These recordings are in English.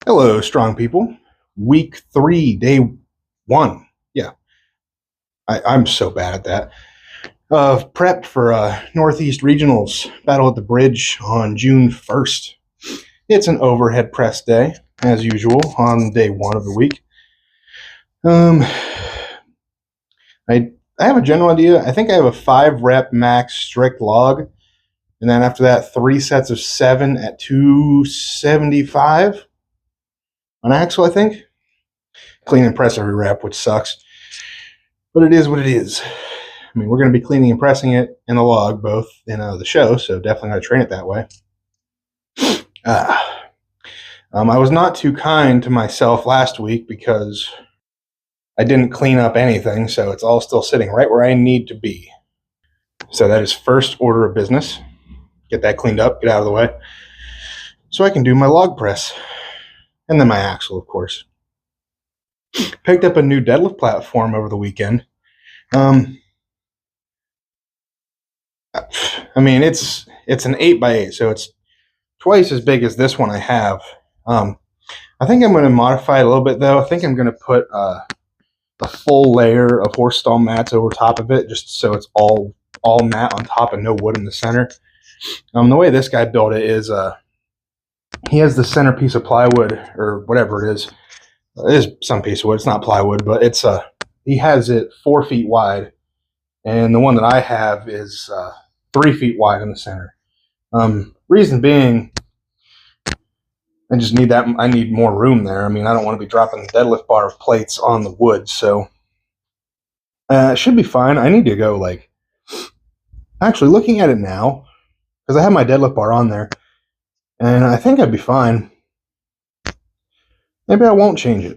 Hello, strong people. Week 3, day 1. Yeah, I'm so bad at that. Prepped for Northeast Regionals Battle at the Bridge on June 1st. It's an overhead press day, as usual, on day 1 of the week. I have a general idea. I think I have a 5 rep max strict log, and then after that, 3 sets of 7 at 275 on axle, I think. Clean and press every rep, which sucks. But it is what it is. I mean, we're going to be cleaning and pressing it in the log, both in the show, so definitely going to train it that way. I was not too kind to myself last week because I didn't clean up anything, so it's all still sitting right where I need to be. So that is first order of business. Get that cleaned up, get out of the way, so I can do my log press. And then my axle, of course. Picked up a new deadlift platform over the weekend. I mean, it's an 8x8, so it's twice as big as this one I have. I think I'm going to modify it a little bit, though. I think I'm going to put a full layer of horse stall mats over top of it, just so it's all mat on top and no wood in the center. The way this guy built it is he has the centerpiece of plywood, or whatever it is. It is some piece of wood. It's not plywood, but it's he has it 4 feet wide, and the one that I have is 3 feet wide in the center. Reason being, I just need that. I need more room there. I mean, I don't want to be dropping the deadlift bar of plates on the wood, so it should be fine. I need to go actually looking at it now, because I have my deadlift bar on there, and I think I'd be fine. Maybe I won't change it.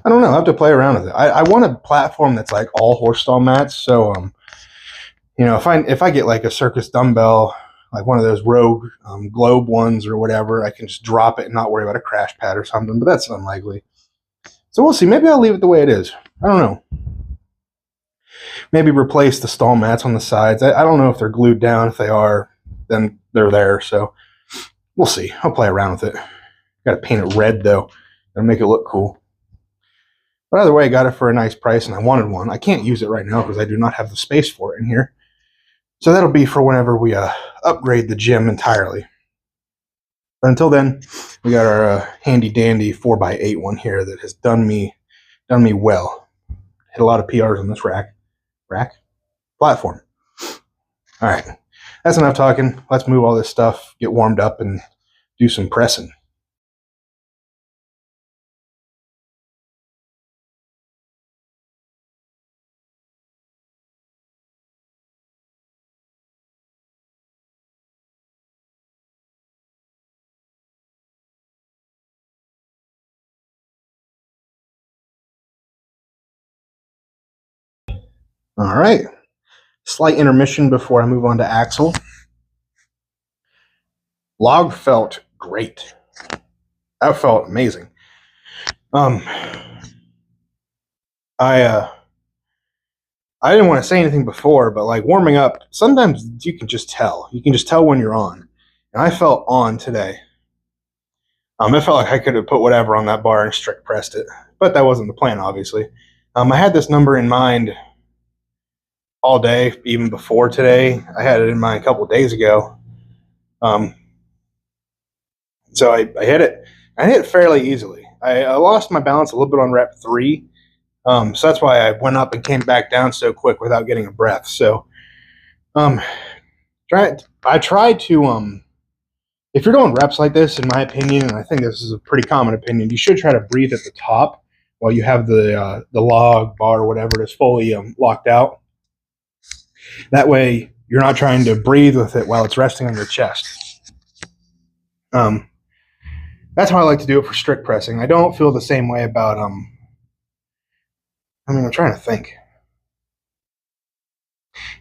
I don't know. I have to play around with it. I want a platform that's like all horse stall mats. So, if I get like a circus dumbbell, like one of those Rogue Globe ones or whatever, I can just drop it and not worry about a crash pad or something. But that's unlikely. So we'll see. Maybe I'll leave it the way it is. I don't know. Maybe replace the stall mats on the sides. I don't know if they're glued down. If they are, then they're there. So we'll see. I'll play around with it. Got to paint it red, though. That'll make it look cool. But either way, I got it for a nice price, and I wanted one. I can't use it right now because I do not have the space for it in here. So that'll be for whenever we upgrade the gym entirely. But until then, we got our handy-dandy 4x8 one here that has done me well. Hit a lot of PRs on this platform. All right, that's enough talking. Let's move all this stuff, get warmed up, and do some pressing. All right, slight intermission before I move on to axle. Log felt great. That felt amazing. I didn't want to say anything before, but like warming up, sometimes you can just tell. You can just tell when you're on. And I felt on today. It felt like I could have put whatever on that bar and strict pressed it, but that wasn't the plan, obviously. I had this number in mind all day, even before today. I had it in mind a couple of days ago. So I hit it. I hit it fairly easily. I lost my balance a little bit on rep 3. So that's why I went up and came back down so quick without getting a breath. So I tried to, if you're doing reps like this, in my opinion, and I think this is a pretty common opinion, you should try to breathe at the top while you have the log bar or whatever it is fully locked out. That way you're not trying to breathe with it while it's resting on your chest. That's how I like to do it for strict pressing. I don't feel the same way about, I'm trying to think.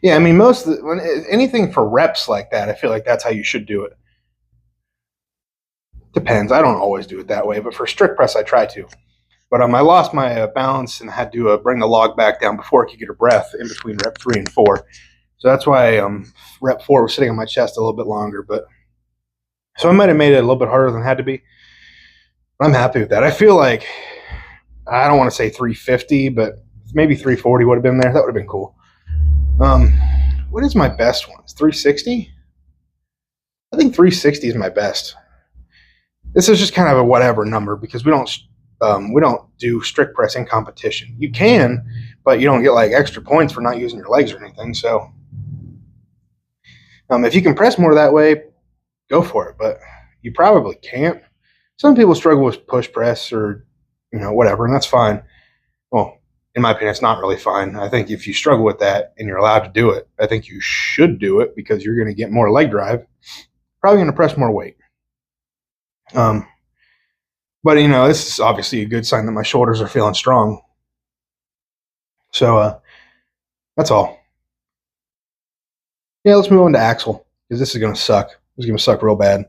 Yeah, anything for reps like that, I feel like that's how you should do it. Depends. I don't always do it that way, but for strict press, I try to. But I lost my balance and had to bring the log back down before I could get a breath in between rep 3 and 4. So that's why rep 4 was sitting on my chest a little bit longer. So I might have made it a little bit harder than it had to be. I'm happy with that. I feel like, I don't want to say 350, but maybe 340 would have been there. That would have been cool. Um, what is my best one? 360? I think 360 is my best. This is just kind of a whatever number because we don't do strict pressing competition. You can, but you don't get like extra points for not using your legs or anything. So if you can press more that way, go for it. But you probably can't. Some people struggle with push press or whatever, and that's fine. Well, in my opinion, it's not really fine. I think if you struggle with that and you're allowed to do it, I think you should do it because you're going to get more leg drive. Probably going to press more weight. But this is obviously a good sign that my shoulders are feeling strong. So that's all. Yeah, let's move on to axle because this is going to suck. This is going to suck real bad.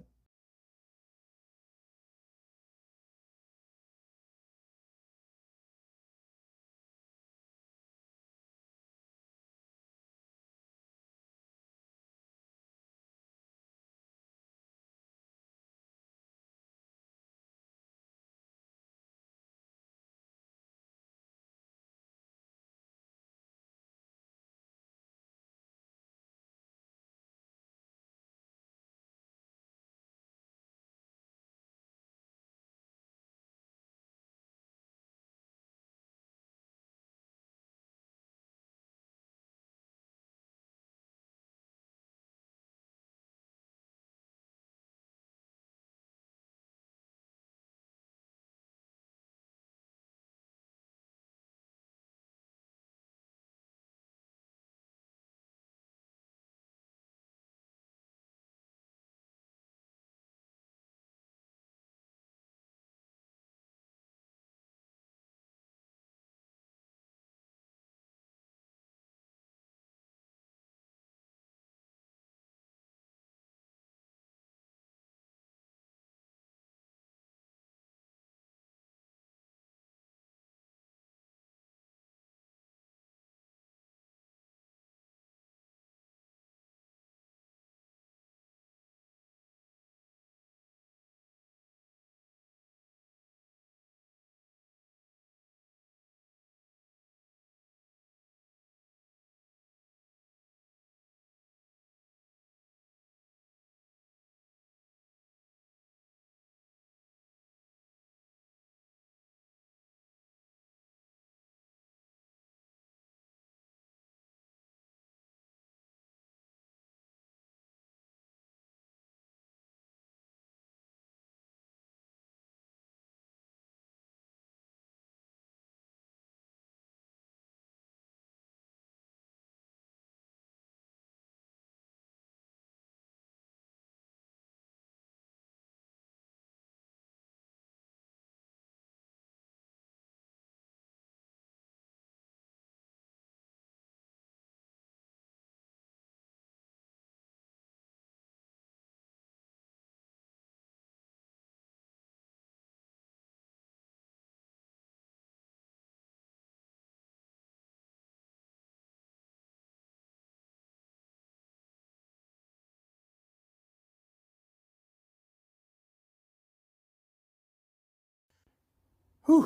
Whew.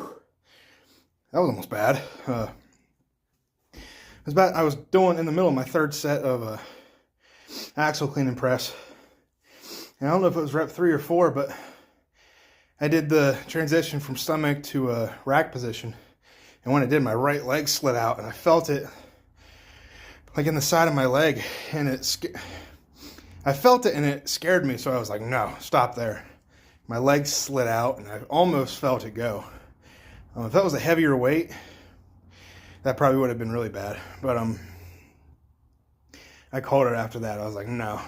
That was almost bad. I was doing in the middle of my third set of axle clean and press. And I don't know if it was rep 3 or 4, but I did the transition from stomach to rack position. And when I did, my right leg slid out, and I felt it like in the side of my leg. And I felt it, and it scared me. So I was like, no, stop there. My leg slid out, and I almost felt it go. If that was a heavier weight, that probably would have been really bad. But I called it after that. I was like, no.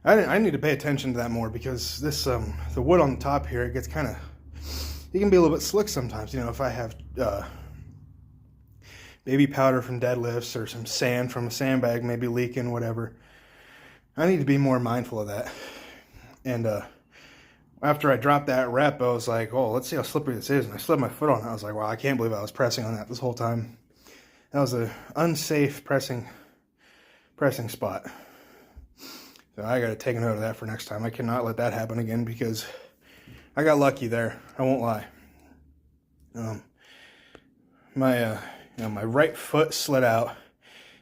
I need to pay attention to that more because this the wood on the top here, it gets kind of, it can be a little bit slick sometimes. If I have baby powder from deadlifts or some sand from a sandbag maybe leaking, whatever. I need to be more mindful of that. And after I dropped that rep, I was like, oh, let's see how slippery this is. And I slipped my foot on it. I was like, wow, I can't believe I was pressing on that this whole time. That was an unsafe pressing spot. So I got to take a note of that for next time. I cannot let that happen again because I got lucky there. I won't lie. My my right foot slid out,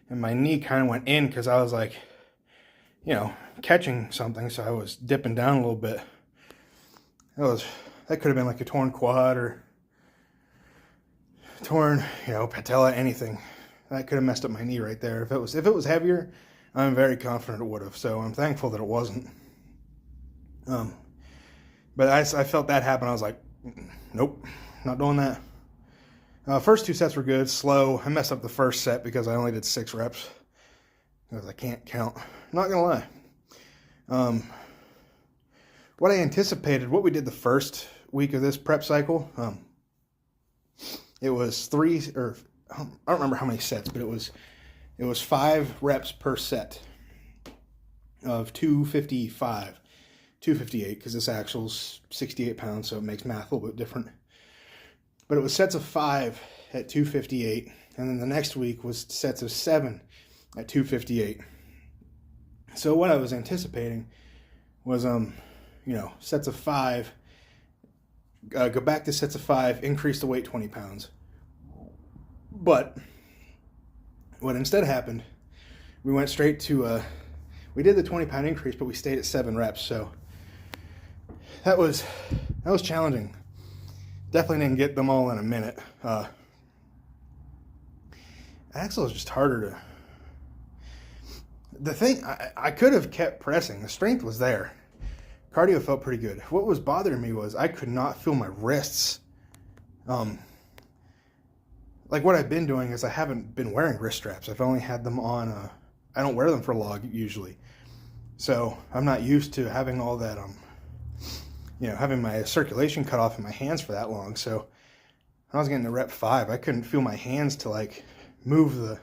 and my knee kind of went in because I was like, catching something. So I was dipping down a little bit. That could have been like a torn quad or torn, patella, anything. That could have messed up my knee right there. If it was heavier, I'm very confident it would have. So I'm thankful that it wasn't. But I felt that happen. I was like, nope, not doing that. First 2 sets were good, slow. I messed up the first set because I only did 6 reps because I can't count. I'm not gonna lie. What I anticipated, what we did the first week of this prep cycle, it was 3 or I don't remember how many sets, but it was 5 reps per set of 255, 258, because this axle's 68 pounds, so it makes math a little bit different. But it was sets of 5 at 258, and then the next week was sets of 7 at 258. So what I was anticipating was, sets of 5, go back to sets of 5, increase the weight 20 pounds. But what instead happened, we went straight to, we did the 20-pound increase, but we stayed at 7 reps. So that was challenging. Definitely didn't get them all in a minute. Axle is just harder to. The thing, I could have kept pressing. The strength was there. Cardio felt pretty good. What was bothering me was I could not feel my wrists. Like what I've been doing is I haven't been wearing wrist straps. I've only had them on. I don't wear them for log usually, so I'm not used to having all that. Having my circulation cut off in my hands for that long. So when I was getting to rep 5, I couldn't feel my hands to like move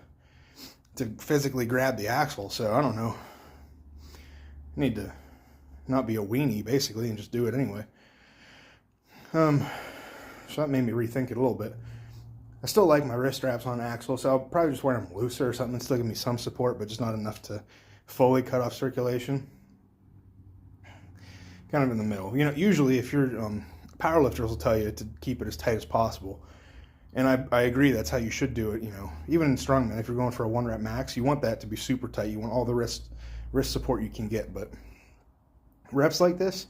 to physically grab the axle. So I don't know. I need to not be a weenie basically and just do it anyway. So that made me rethink it a little bit. I still like my wrist straps on axle, so I'll probably just wear them looser or something and still give me some support, but just not enough to fully cut off circulation. Kind of in the middle. Usually if you're powerlifters will tell you to keep it as tight as possible. And I agree that's how you should do it. Even in strongman, if you're going for a 1 rep max, you want that to be super tight. You want all the wrist support you can get. But reps like this,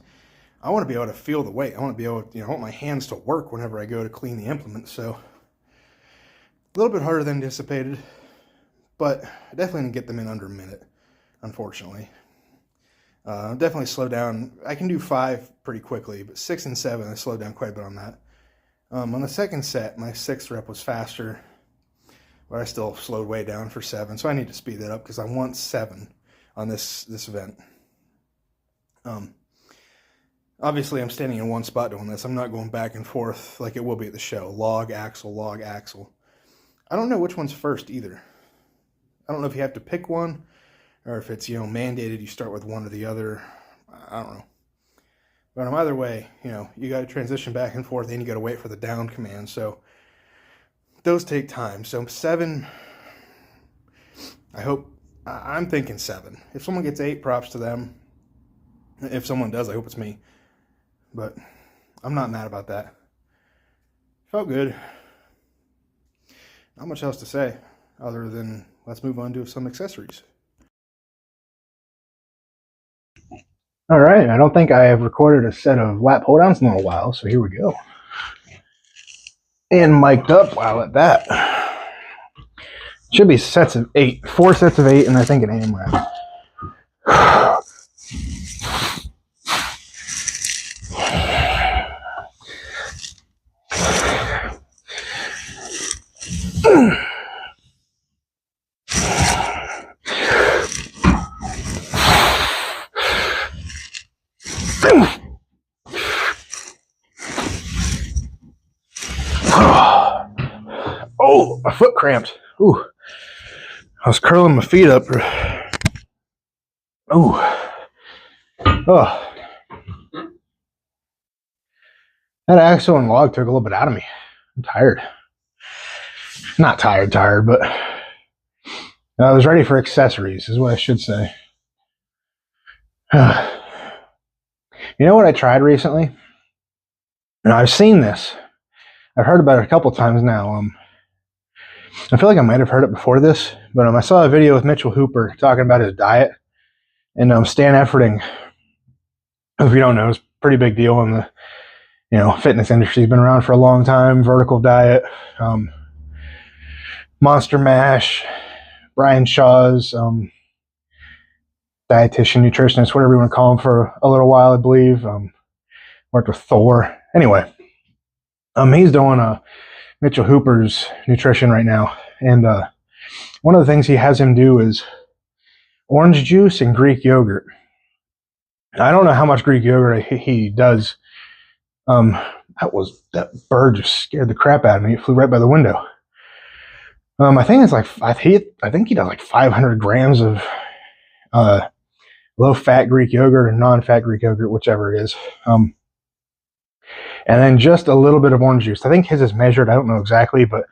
I want to be able to feel the weight. I want to be able to, I want my hands to work whenever I go to clean the implement. So a little bit harder than anticipated, but I definitely didn't get them in under a minute, unfortunately. Definitely slow down. I can do 5 pretty quickly, but 6 and 7, I slowed down quite a bit on that. On the second set, my 6th rep was faster, but I still slowed way down for 7, so I need to speed that up because I want 7 on this event. Obviously, I'm standing in one spot doing this. I'm not going back and forth like it will be at the show. Log, axle, log, axle. I don't know which one's first either. I don't know if you have to pick one or if it's, mandated you start with one or the other. I don't know. But either way, you got to transition back and forth and you got to wait for the down command. So those take time. So 7, I'm thinking 7. If someone gets 8, props to them. If someone does, I hope it's me. But I'm not mad about that. Felt good. Not much else to say other than let's move on to some accessories. All right, I don't think I have recorded a set of lat pull downs in a while, so here we go. And mic'd up while at that. Should be sets of 8, 4 sets of 8, and I think an AMRAP. Oh, my foot cramped. Ooh. I was curling my feet up. Ooh. Oh. That axle and log took a little bit out of me. I'm tired. Not tired, but I was ready for accessories, is what I should say. You know what I tried recently? And I've seen this. I've heard about it a couple times now. I feel like I might have heard it before this, but I saw a video with Mitchell Hooper talking about his diet, and Stan Efferding, if you don't know, is a pretty big deal in the fitness industry. He's been around for a long time. Vertical Diet, Monster Mash, Brian Shaw's dietitian, nutritionist, whatever you want to call him, for a little while, I believe. Worked with Thor. Anyway, he's doing Mitchell Hooper's nutrition right now, and one of the things he has him do is orange juice and Greek yogurt. I don't know how much Greek yogurt he does. That bird just scared the crap out of me. It flew right by the window. I think it's like I think he does like 500 grams of low-fat Greek yogurt and non-fat Greek yogurt, whichever it is. And then just a little bit of orange juice. I think his is measured. I don't know exactly, but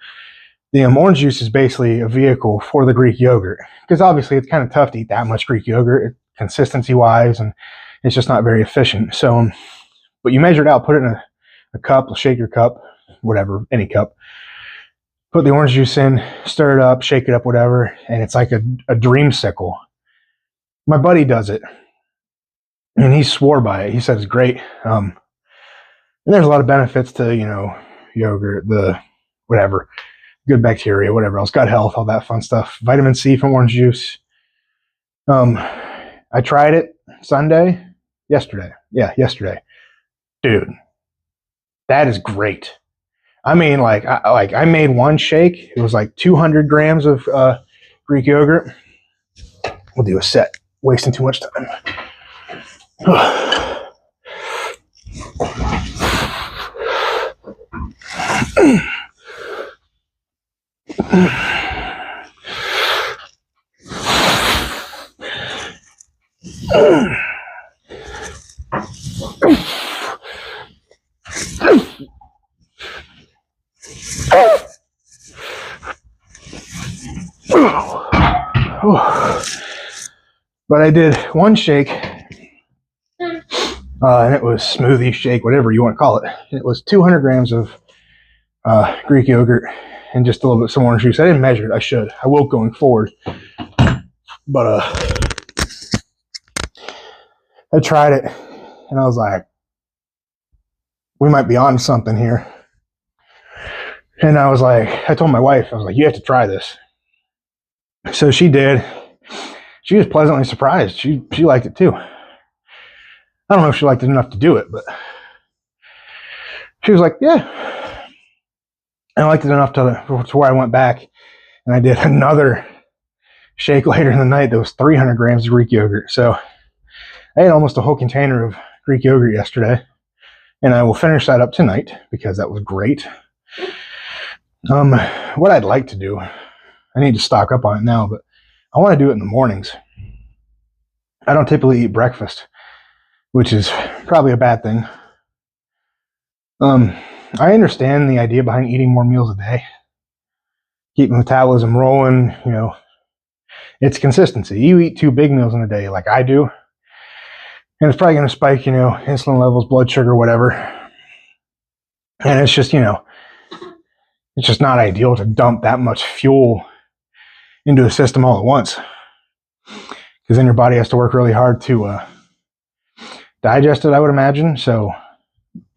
the orange juice is basically a vehicle for the Greek yogurt, because obviously it's kind of tough to eat that much Greek yogurt consistency-wise, and it's just not very efficient. So, but you measure it out, put it in a cup, shaker cup, whatever, any cup. Put the orange juice in, stir it up, shake it up, whatever, and it's like a dreamsicle. My buddy does it, and he swore by it. He said it's great. And there's a lot of benefits to, yogurt, the whatever, good bacteria, whatever else, gut health, all that fun stuff. Vitamin C from orange juice. I tried it yesterday. Yesterday. Dude, that is great. I mean, I made one shake. It was like 200 grams of Greek yogurt. We'll do a set. Wasting too much time. But I did one shake, and it was smoothie shake, whatever you want to call it. It was 200 grams of Greek yogurt and just a little bit some orange juice. I didn't measure it. I should. I will going forward. But I tried it, and I was like, we might be on something here. And I was like, I told my wife, I was like, you have to try this. So she did. She was pleasantly surprised. She liked it too. I don't know if she liked it enough to do it, but she was like, yeah. And I liked it enough to where I went back and I did another shake later in the night that was 300 grams of Greek yogurt. So I ate almost a whole container of Greek yogurt yesterday, and I will finish that up tonight because that was great. What I'd like to do, I need to stock up on it now, but I want to do it in the mornings. I don't typically eat breakfast, which is probably a bad thing. I understand the idea behind eating more meals a day. Keep metabolism rolling, it's consistency. You eat 2 big meals in a day like I do, and it's probably going to spike, insulin levels, blood sugar, whatever. And it's just, it's just not ideal to dump that much fuel into the system all at once, because then your body has to work really hard to digest it, I would imagine. So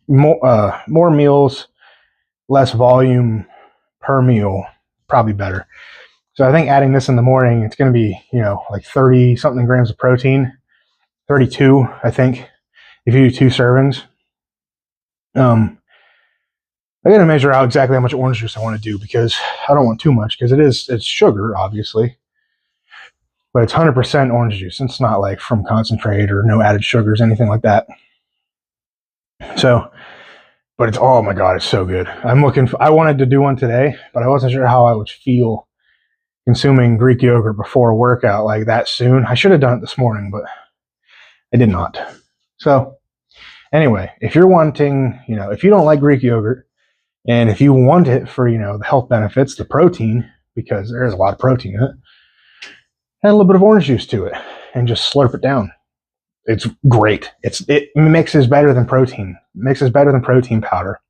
more meals, less volume per meal, probably better. So I think adding this in the morning, it's going to be, like 30 something grams of protein, 32, I think, if you do 2 servings. I got to measure out exactly how much orange juice I want to do, because I don't want too much, because it's sugar, obviously, but it's 100% orange juice. It's not like from concentrate or no added sugars, anything like that. So, but oh my God, it's so good. I wanted to do one today, but I wasn't sure how I would feel consuming Greek yogurt before a workout like that soon. I should have done it this morning, but I did not. So anyway, if you're wanting, if you don't like Greek yogurt, and if you want it for, the health benefits, the protein, because there's a lot of protein in it, add a little bit of orange juice to it and just slurp it down. It's great. It mixes better than protein. Mixes better than protein powder.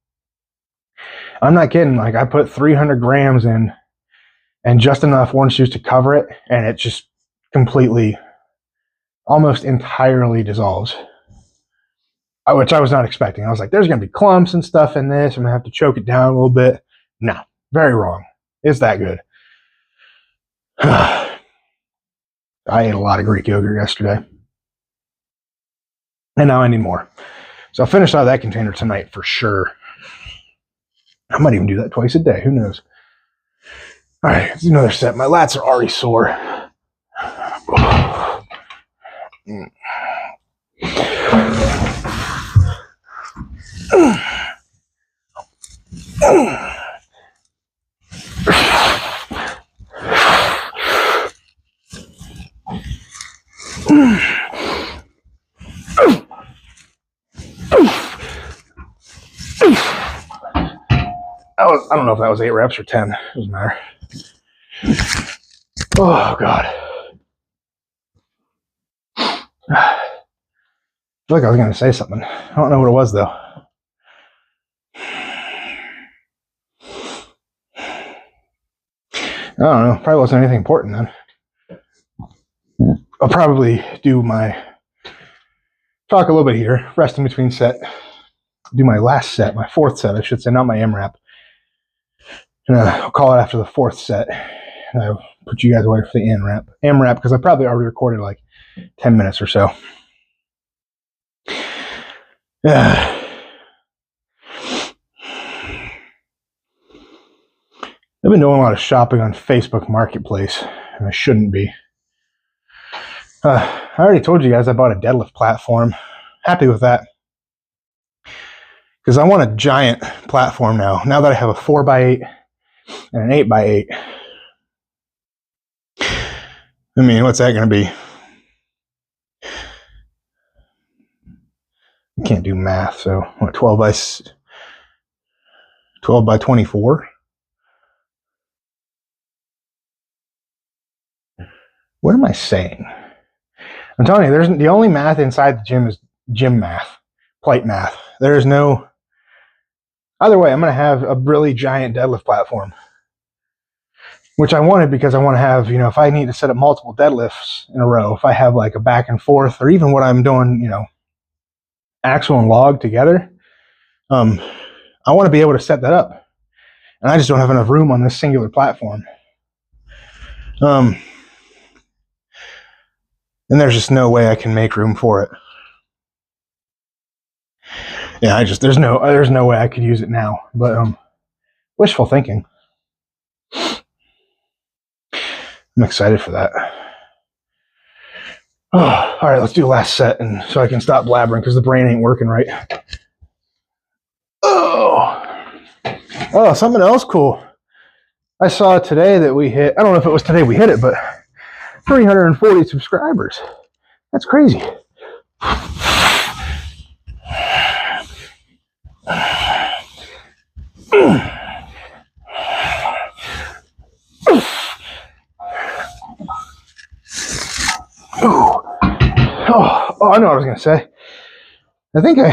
I'm not kidding. Like, I put 300 grams in and just enough orange juice to cover it, and it just completely, almost entirely dissolves. Which I was not expecting. I was like, there's going to be clumps and stuff in this. I'm going to have to choke it down a little bit. No, very wrong. It's that good. I ate a lot of Greek yogurt yesterday. And now I need more. So I'll finish out that container tonight for sure. I might even do that twice a day. Who knows? All right, let's do another set. My lats are already sore. I don't know if that was 8 reps or 10. It doesn't matter. Oh, God. I feel like I was going to say something. I don't know what it was, though. I don't know. Probably wasn't anything important then. I'll probably talk a little bit here, rest in between set, do my last set, my 4th set, I should say, not my AMRAP. And I'll call it after the 4th set. And I'll put you guys away for the AMRAP, because I probably already recorded like 10 minutes or so. Yeah. I've been doing a lot of shopping on Facebook Marketplace, and I shouldn't be. I already told you guys I bought a deadlift platform. Happy with that. Because I want a giant platform now. Now that I have a 4x8 and an 8x8. I mean, what's that going to be? I can't do math, so what, 12 by 24? What am I saying? I'm telling you, the only math inside the gym is gym math, plate math. There is no. Either way, I'm going to have a really giant deadlift platform, which I wanted because I want to have, if I need to set up multiple deadlifts in a row, if I have like a back and forth, or even what I'm doing, axle and log together, I want to be able to set that up. And I just don't have enough room on this singular platform. And there's just no way I can make room for it. Yeah, there's no way I could use it now. But wishful thinking. I'm excited for that. Oh, all right, let's do the last set, and so I can stop blabbering because the brain ain't working right. Oh, something else cool. I saw today that we hit. I don't know if it was today we hit it, but 340 subscribers. That's crazy. Oh, I know what I was going to say. I think I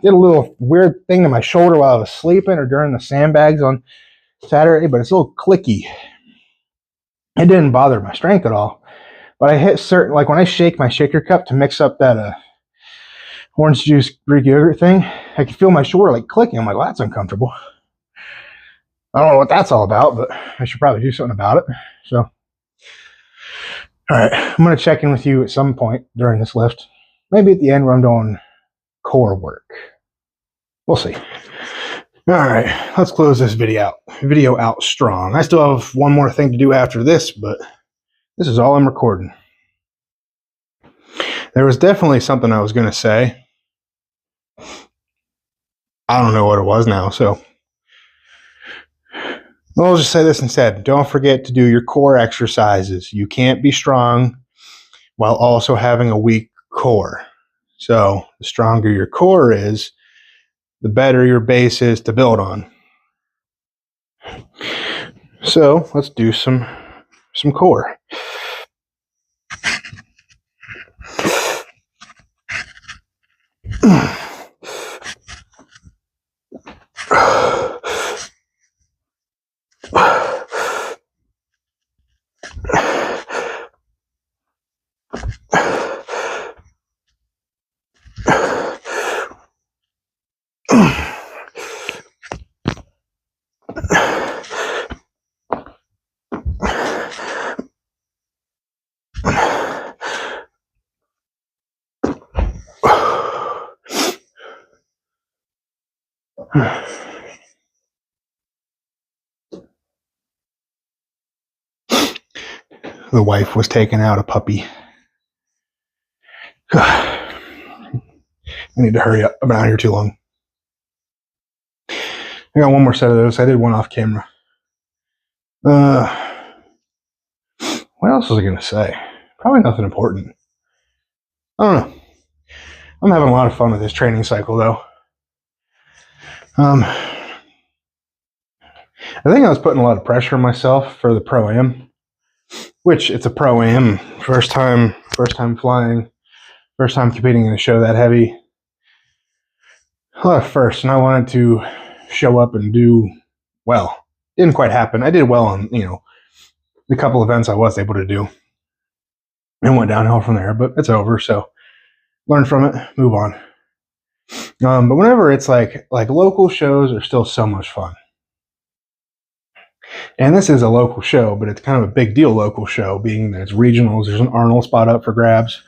did a little weird thing to my shoulder while I was sleeping or during the sandbags on Saturday, but it's a little clicky. It didn't bother my strength at all. But I hit certain, like when I shake my shaker cup to mix up that orange juice Greek yogurt thing, I can feel my shoulder like clicking. I'm like, well, that's uncomfortable. I don't know what that's all about, but I should probably do something about it. So, all right, I'm going to check in with you at some point during this lift. Maybe at the end where I'm doing core work. We'll see. All right, let's close this video out strong. I still have one more thing to do after this, but this is all I'm recording. There was definitely something I was going to say. I don't know what it was now, so I'll just say this instead. Don't forget to do your core exercises. You can't be strong while also having a weak core. So the stronger your core is, the better your base is to build on. So let's do some core. The wife was taking out a puppy. I need to hurry up. I've been out here too long. I got one more set of those. I did one off camera. What else was I going to say? Probably nothing important. I don't know. I'm having a lot of fun with this training cycle, though. I think I was putting a lot of pressure on myself for the Pro-Am, which it's a Pro-Am. First time flying, first time competing in a show that heavy. A lot of firsts, and I wanted to show up and do well. Didn't quite happen. I did well on, the couple events I was able to do. And went downhill from there, but it's over, so learn from it, move on. But whenever it's like local shows are still so much fun. And this is a local show, but it's kind of a big deal local show, being that it's regionals. There's an Arnold spot up for grabs.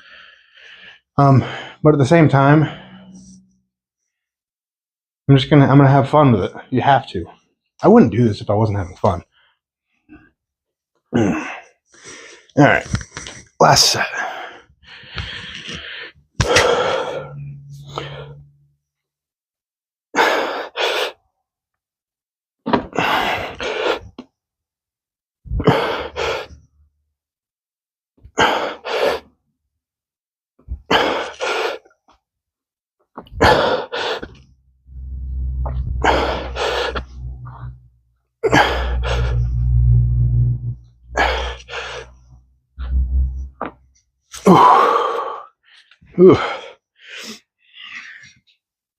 But at the same time, I'm gonna have fun with it. You have to. I wouldn't do this if I wasn't having fun. All right, last set. Ooh.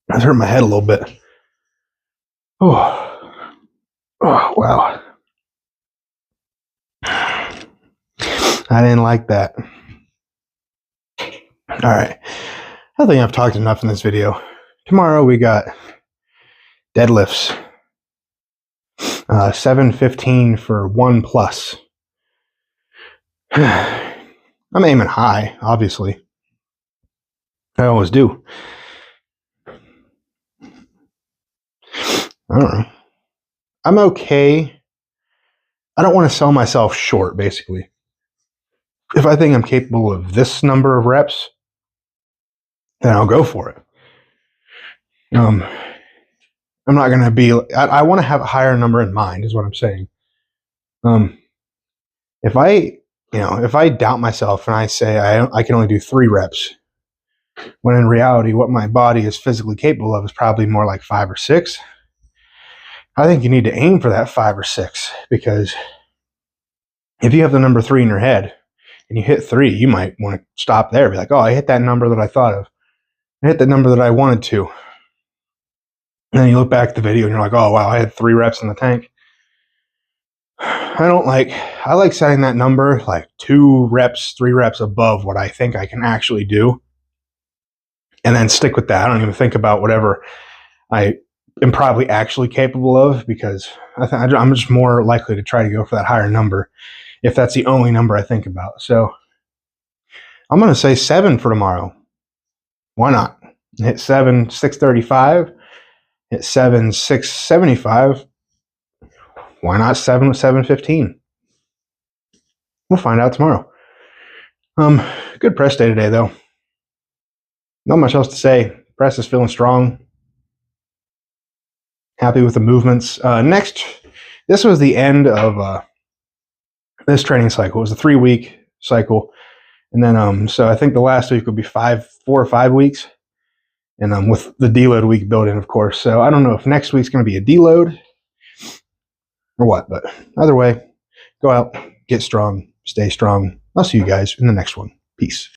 That's hurt my head a little bit. Oh, wow. I didn't like that. All right. I think I've talked enough in this video. Tomorrow we got deadlifts. 715 for 1+. I'm aiming high, obviously. I always do. I don't know. I'm okay. I don't want to sell myself short, basically. If I think I'm capable of this number of reps, then I'll go for it. I'm not going to be... I want to have a higher number in mind, is what I'm saying. If I doubt myself and I say I can only do 3 reps, when in reality, what my body is physically capable of is probably more like 5 or 6. I think you need to aim for that 5 or 6, because if you have the number 3 in your head and you hit 3, you might want to stop there. Be like, oh, I hit that number that I thought of. I hit the number that I wanted to. And then you look back at the video and you're like, oh, wow, I had 3 reps in the tank. I like setting that number like 2 reps, 3 reps above what I think I can actually do. And then stick with that. I don't even think about whatever I am probably actually capable of, because I'm just more likely to try to go for that higher number if that's the only number I think about. So I'm going to say 7 for tomorrow. Why not? Hit 7, 635. Hit 7, 675. Why not 7 with 715? We'll find out tomorrow. Good press day today, though. Not much else to say. Press is feeling strong. Happy with the movements. Next, this was the end of this training cycle. It was a 3-week cycle. And then, so I think the last week would be 4 or 5 weeks. And with the deload week built in, of course. So I don't know if next week's going to be a deload or what. But either way, go out, get strong, stay strong. I'll see you guys in the next one. Peace.